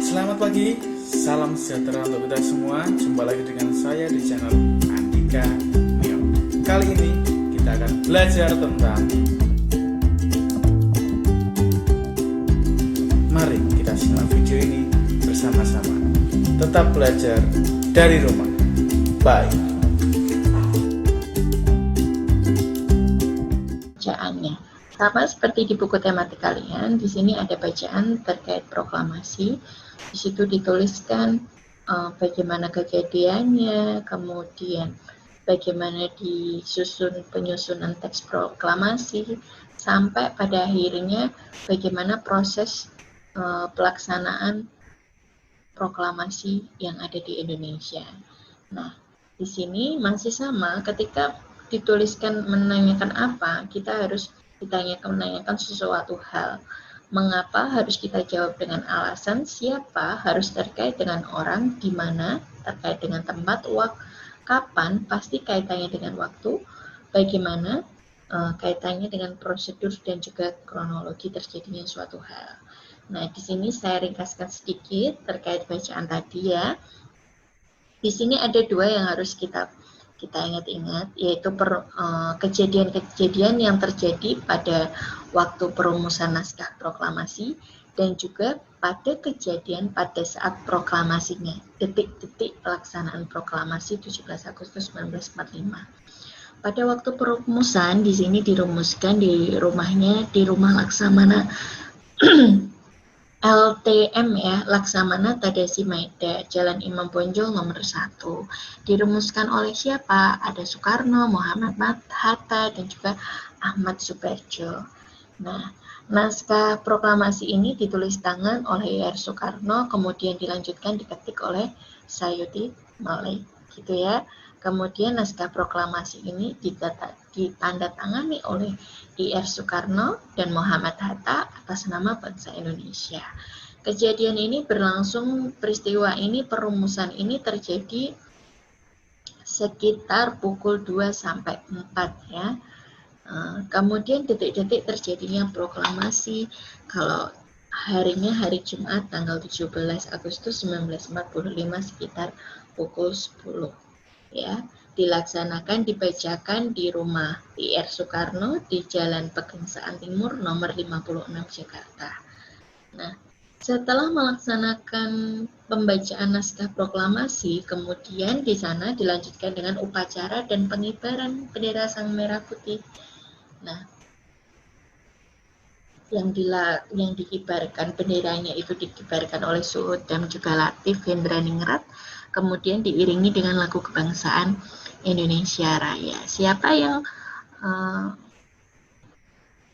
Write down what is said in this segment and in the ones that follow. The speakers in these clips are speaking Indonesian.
Selamat pagi, salam sejahtera untuk kita semua. Jumpa lagi dengan saya di channel Andika Neo. Kali ini kita akan belajar tentang, mari kita simak video ini bersama-sama. Tetap belajar dari rumah. Bye. Bacaannya sama seperti di buku tematik kalian. Di sini ada bacaan terkait proklamasi. Di situ dituliskan bagaimana kejadiannya, kemudian bagaimana disusun penyusunan teks proklamasi, sampai pada akhirnya bagaimana proses pelaksanaan proklamasi yang ada di Indonesia. Nah, di sini masih sama, ketika dituliskan menanyakan apa, kita harus menanyakan sesuatu hal. Mengapa harus kita jawab dengan alasan, siapa harus terkait dengan orang, di mana, terkait dengan tempat, kapan, pasti kaitannya dengan waktu, bagaimana, kaitannya dengan prosedur dan juga kronologi terjadinya suatu hal. Nah, di sini saya ringkaskan sedikit terkait bacaan tadi ya. Di sini ada dua yang harus kita ingat-ingat, yaitu kejadian-kejadian yang terjadi pada waktu perumusan naskah proklamasi dan juga pada kejadian pada saat proklamasinya, detik-detik pelaksanaan proklamasi 17 Agustus 1945. Pada waktu perumusan di sini dirumuskan di rumah Laksamana LTM ya, Laksamana Tadasi Maeda, Jalan Imam Bonjol nomor 1. Dirumuskan oleh siapa? Ada Soekarno, Muhammad Hatta, dan juga Ahmad Suparjo. Nah, naskah proklamasi ini ditulis tangan oleh R. Soekarno, kemudian dilanjutkan diketik oleh Sayuti Malik, gitu ya. Kemudian naskah proklamasi ini ditandatangani oleh R. Soekarno dan Muhammad Hatta atas nama bangsa Indonesia. Kejadian ini berlangsung, peristiwa ini, perumusan ini terjadi sekitar pukul 2 sampai 4 ya. Kemudian detik-detik terjadinya proklamasi, kalau harinya hari Jumat tanggal 17 Agustus 1945 sekitar pukul 10 ya, dilaksanakan, dibacakan di rumah R. Soekarno di Jalan Pegengsaan Timur nomor 56 Jakarta. Nah, setelah melaksanakan pembacaan naskah proklamasi, kemudian di sana dilanjutkan dengan upacara dan pengibaran bendera Sang Merah Putih. Nah, yang dikibarkan, benderanya itu dikibarkan oleh Suud dan juga Latif Hendraningrat, kemudian diiringi dengan lagu kebangsaan Indonesia Raya. Siapa yang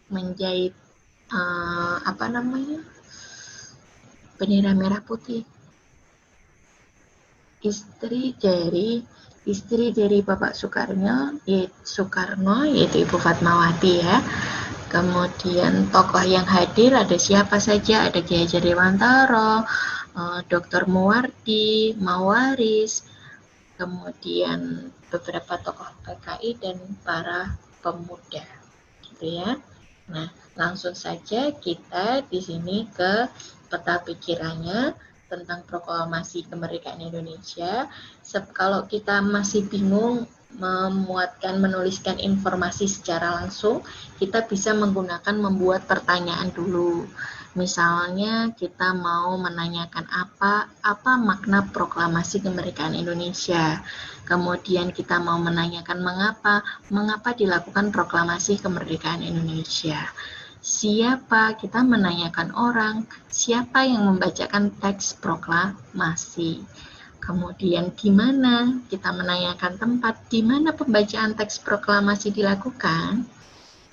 menjahit bendera merah putih? Istri dari Bapak Soekarno, yaitu Ibu Fatmawati ya. Kemudian tokoh yang hadir ada siapa saja? Ada Ki Hajar Dewantara, Dr. Muwardi, Mawaris, kemudian beberapa tokoh PKI dan para pemuda, gitu ya. Nah, langsung saja kita di sini ke peta pikirannya tentang proklamasi kemerdekaan Indonesia. Kalau kita masih bingung menuliskan informasi secara langsung, kita bisa membuat pertanyaan dulu. Misalnya kita mau menanyakan apa makna proklamasi kemerdekaan Indonesia. Kemudian kita mau menanyakan mengapa dilakukan proklamasi kemerdekaan Indonesia. Siapa? Kita menanyakan orang, siapa yang membacakan teks proklamasi. Kemudian di mana? Kita menanyakan tempat di mana pembacaan teks proklamasi dilakukan.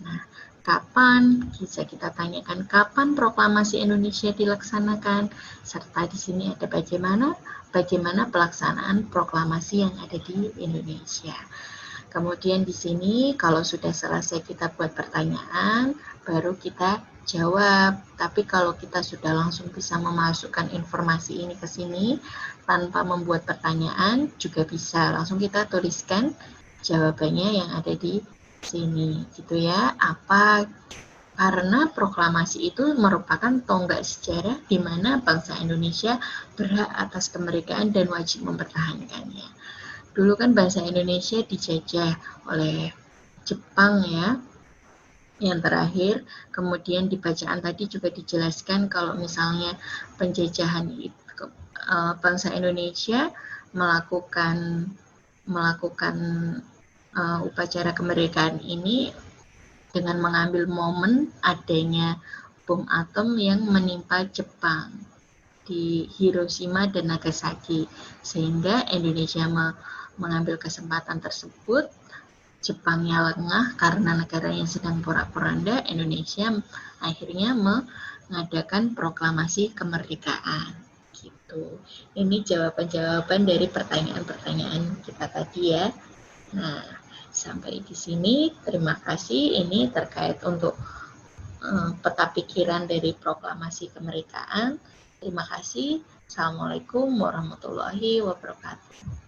Nah, kapan? Bisa kita tanyakan kapan proklamasi Indonesia dilaksanakan, serta di sini ada bagaimana pelaksanaan proklamasi yang ada di Indonesia. Kemudian di sini kalau sudah selesai kita buat pertanyaan, baru kita jawab. Tapi kalau kita sudah langsung bisa memasukkan informasi ini ke sini tanpa membuat pertanyaan juga bisa. Langsung kita tuliskan jawabannya yang ada di sini, gitu ya. Apa karena proklamasi itu merupakan tonggak sejarah di mana bangsa Indonesia berhak atas kemerdekaan dan wajib mempertahankannya. Dulu kan bangsa Indonesia dijajah oleh Jepang ya, yang terakhir. Kemudian di bacaan tadi juga dijelaskan kalau misalnya penjajahan itu bangsa Indonesia melakukan upacara kemerdekaan ini dengan mengambil momen adanya bom atom yang menimpa Jepang di Hiroshima dan Nagasaki, sehingga Indonesia mengambil kesempatan tersebut. Jepangnya lengah karena negaranya sedang porak-poranda. Indonesia akhirnya mengadakan proklamasi kemerdekaan. Gitu. Ini jawaban-jawaban dari pertanyaan-pertanyaan kita tadi ya. Nah, sampai di sini terima kasih. Ini terkait untuk peta pikiran dari proklamasi kemerdekaan. Terima kasih. Assalamualaikum warahmatullahi wabarakatuh.